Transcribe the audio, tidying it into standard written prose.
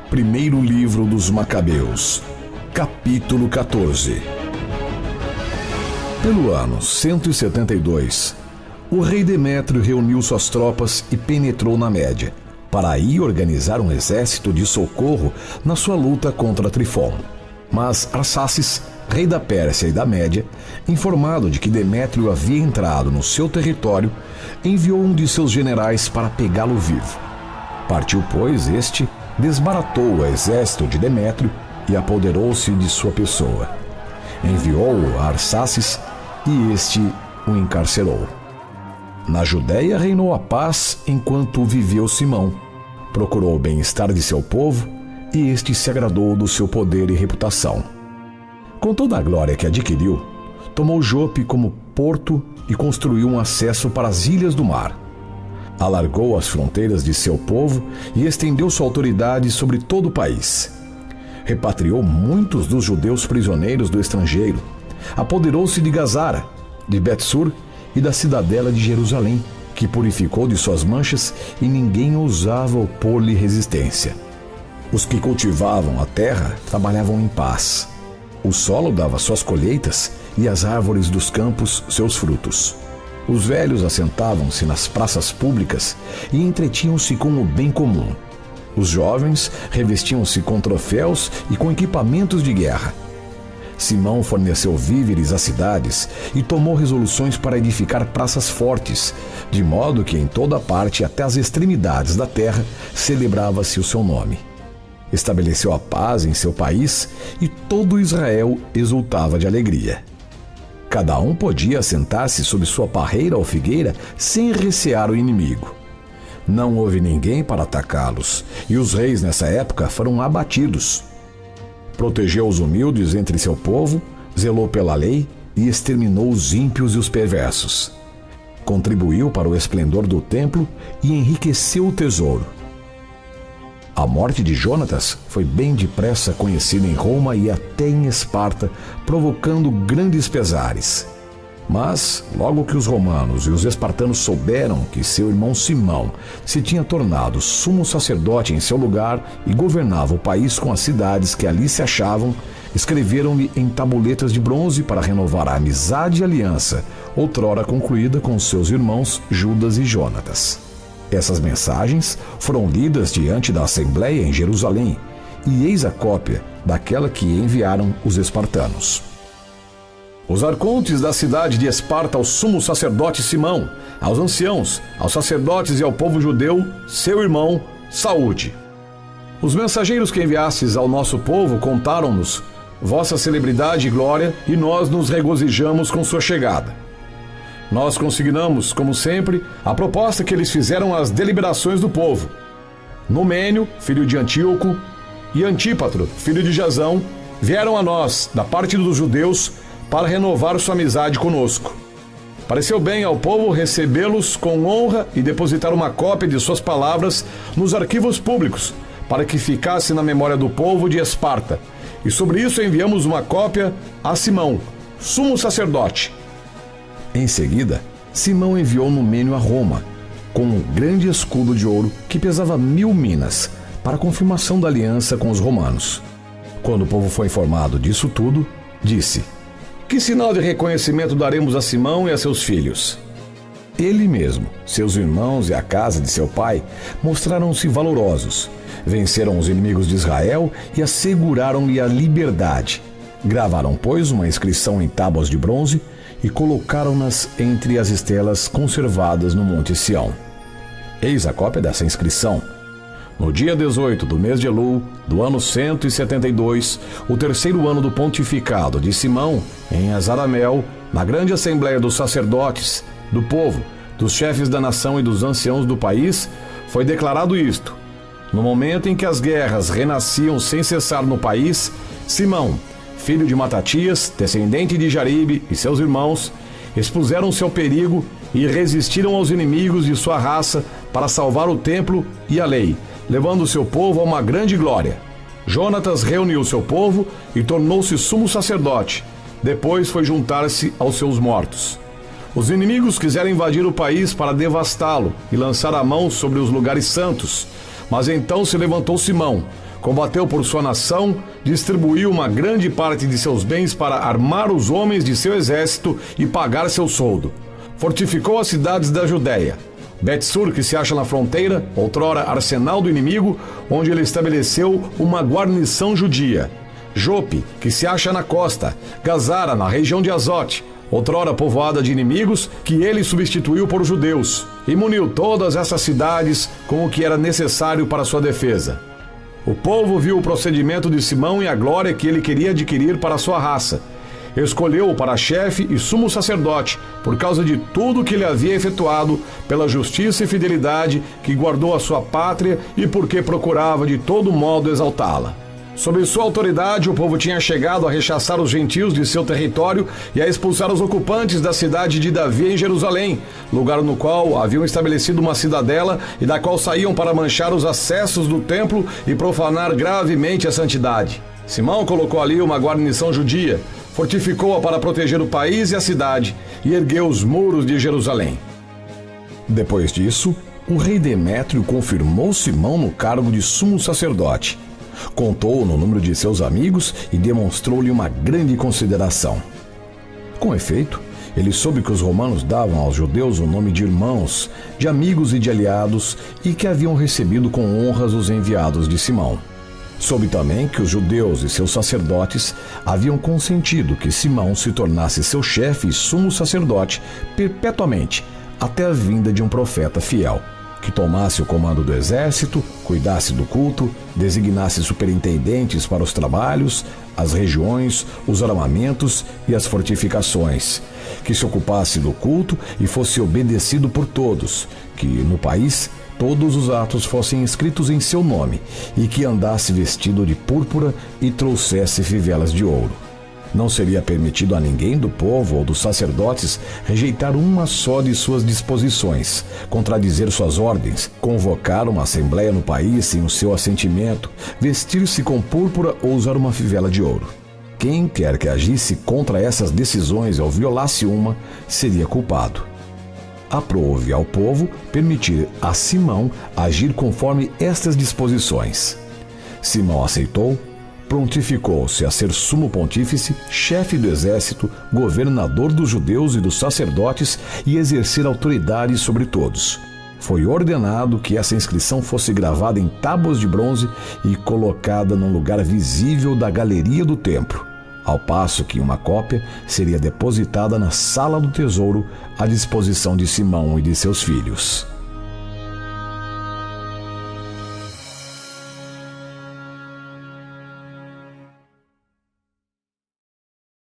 Primeiro livro dos Macabeus, capítulo 14. Pelo ano 172, o rei Demétrio reuniu suas tropas e penetrou na Média, para aí organizar um exército de socorro na sua luta contra Trifon. Mas Arsaces, rei da Pérsia e da Média, informado de que Demétrio havia entrado no seu território, enviou um de seus generais para pegá-lo vivo. Partiu, pois, este, desbaratou o exército de Demétrio e apoderou-se de sua pessoa. Enviou-o a Arsaces e este o encarcerou. Na Judéia reinou a paz enquanto viveu Simão. Procurou o bem-estar de seu povo e este se agradou do seu poder e reputação. Com toda a glória que adquiriu, tomou Jope como porto e construiu um acesso para as ilhas do mar. Alargou as fronteiras de seu povo e estendeu sua autoridade sobre todo o país. Repatriou muitos dos judeus prisioneiros do estrangeiro. Apoderou-se de Gazara, de Bet-sur e da cidadela de Jerusalém, que purificou de suas manchas e ninguém ousava opor-lhe resistência. Os que cultivavam a terra trabalhavam em paz. O solo dava suas colheitas e as árvores dos campos seus frutos. Os velhos assentavam-se nas praças públicas e entretinham-se com o bem comum. Os jovens revestiam-se com troféus e com equipamentos de guerra. Simão forneceu víveres às cidades e tomou resoluções para edificar praças fortes, de modo que em toda parte, até as extremidades da terra, celebrava-se o seu nome. Estabeleceu a paz em seu país e todo Israel exultava de alegria. Cada um podia assentar-se sob sua parreira ou figueira sem recear o inimigo. Não houve ninguém para atacá-los, e os reis nessa época foram abatidos. Protegeu os humildes entre seu povo, zelou pela lei e exterminou os ímpios e os perversos. Contribuiu para o esplendor do templo e enriqueceu o tesouro. A morte de Jonatas foi bem depressa conhecida em Roma e até em Esparta, provocando grandes pesares. Mas, logo que os romanos e os espartanos souberam que seu irmão Simão se tinha tornado sumo sacerdote em seu lugar e governava o país com as cidades que ali se achavam, escreveram-lhe em tabuletas de bronze para renovar a amizade e aliança, outrora concluída com seus irmãos Judas e Jonatas. Essas mensagens foram lidas diante da Assembleia em Jerusalém, e eis a cópia daquela que enviaram os espartanos. Os arcontes da cidade de Esparta ao sumo sacerdote Simão, aos anciãos, aos sacerdotes e ao povo judeu, seu irmão, saúde. Os mensageiros que enviastes ao nosso povo contaram-nos vossa celebridade e glória, e nós nos regozijamos com sua chegada. Nós consignamos, como sempre, a proposta que eles fizeram às deliberações do povo. Numênio, filho de Antíoco, e Antípatro, filho de Jasão, vieram a nós, da parte dos judeus, para renovar sua amizade conosco. Pareceu bem ao povo recebê-los com honra e depositar uma cópia de suas palavras nos arquivos públicos, para que ficasse na memória do povo de Esparta. E sobre isso enviamos uma cópia a Simão, sumo sacerdote. Em seguida, Simão enviou Numênio a Roma, com um grande escudo de ouro que pesava 1000 minas, para a confirmação da aliança com os romanos. Quando o povo foi informado disso tudo, disse: que sinal de reconhecimento daremos a Simão e a seus filhos? Ele mesmo, seus irmãos e a casa de seu pai mostraram-se valorosos, venceram os inimigos de Israel e asseguraram-lhe a liberdade. Gravaram, pois, uma inscrição em tábuas de bronze e colocaram-nas entre as estelas conservadas no Monte Sião. Eis a cópia dessa inscrição. No dia 18 do mês de Elul, do ano 172, o terceiro ano do pontificado de Simão, em Azaramel, na grande assembleia dos sacerdotes, do povo, dos chefes da nação e dos anciãos do país, foi declarado isto: no momento em que as guerras renasciam sem cessar no país, Simão, filho de Matatias, descendente de Jaribe, e seus irmãos, expuseram-se ao perigo e resistiram aos inimigos de sua raça para salvar o templo e a lei, levando seu povo a uma grande glória. Jonatas reuniu seu povo e tornou-se sumo sacerdote. Depois foi juntar-se aos seus mortos. Os inimigos quiseram invadir o país para devastá-lo e lançar a mão sobre os lugares santos, Mas então se levantou Simão, combateu por sua nação, distribuiu uma grande parte de seus bens para armar os homens de seu exército e pagar seu soldo. Fortificou as cidades da Judéia. Bet-sur, que se acha na fronteira, outrora arsenal do inimigo, onde ele estabeleceu uma guarnição judia. Jope, que se acha na costa. Gazara, na região de Azote, outrora povoada de inimigos, que ele substituiu por judeus. E muniu todas essas cidades com o que era necessário para sua defesa. O povo viu o procedimento de Simão e a glória que ele queria adquirir para a sua raça. Escolheu-o para chefe e sumo sacerdote, por causa de tudo que ele havia efetuado, pela justiça e fidelidade que guardou a sua pátria e porque procurava de todo modo exaltá-la. Sob sua autoridade, o povo tinha chegado a rechaçar os gentios de seu território e a expulsar os ocupantes da cidade de Davi em Jerusalém, lugar no qual haviam estabelecido uma cidadela e da qual saíam para manchar os acessos do templo e profanar gravemente a santidade. Simão colocou ali uma guarnição judia, fortificou-a para proteger o país e a cidade e ergueu os muros de Jerusalém. Depois disso, o rei Demétrio confirmou Simão no cargo de sumo sacerdote. Contou no número de seus amigos e demonstrou-lhe uma grande consideração. Com efeito, ele soube que os romanos davam aos judeus o nome de irmãos, de amigos e de aliados, e que haviam recebido com honras os enviados de Simão. Soube também que os judeus e seus sacerdotes haviam consentido que Simão se tornasse seu chefe e sumo sacerdote perpetuamente, até a vinda de um profeta fiel, que tomasse o comando do exército, cuidasse do culto, designasse superintendentes para os trabalhos, as regiões, os armamentos e as fortificações, que se ocupasse do culto e fosse obedecido por todos, que no país todos os atos fossem escritos em seu nome e que andasse vestido de púrpura e trouxesse fivelas de ouro. Não seria permitido a ninguém do povo ou dos sacerdotes rejeitar uma só de suas disposições, contradizer suas ordens, convocar uma assembleia no país sem o seu assentimento, vestir-se com púrpura ou usar uma fivela de ouro. Quem quer que agisse contra essas decisões ou violasse uma, seria culpado. Aprove ao povo permitir a Simão agir conforme estas disposições. Simão aceitou, prontificou-se a ser sumo pontífice, chefe do exército, governador dos judeus e dos sacerdotes e exercer autoridade sobre todos. Foi ordenado que essa inscrição fosse gravada em tábuas de bronze e colocada num lugar visível da galeria do templo, ao passo que uma cópia seria depositada na sala do tesouro à disposição de Simão e de seus filhos.